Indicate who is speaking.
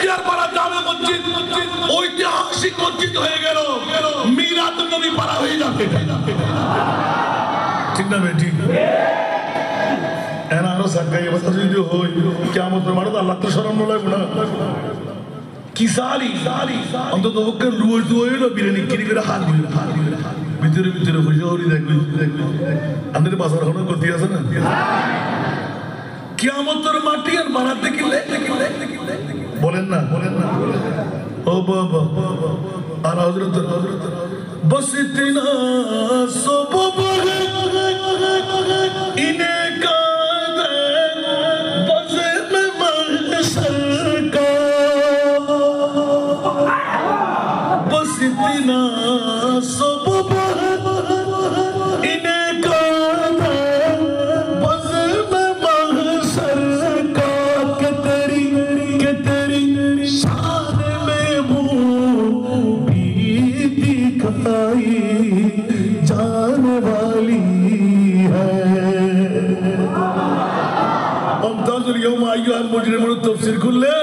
Speaker 1: বাখতিয়ারপাড়া জামে মসজিদ ঐতিহাসিক মসজিদ হয়ে গেল মিলাদুন নবী পাড়া হয়ে যাবে ঠিক না বেটি এনা আরো সাকাই কথা যদি হয় কিয়ামত মারো আল্লাহ তো শরম নয় না কিসারি অন্তত ওকে রুই না বিরিয়ানি কিনে করে হাত দিবে ভিতরে ভিতরে বসে হরি দেখবে আমাদের বাজার হলো গতি আছে না কিয়ামতের মাটি আর বানাতে কিলে বলেন না ও বাবা আর হযরত বস ইতনা সবব ইনে কা বস মে महशर का बस इतना सबब इने का बस में महशर का के तेरी शान में वो बीती दिखाई जाने वाली है हम ताजुल यौम अय्युहल मुजरिमून तफसीर खुले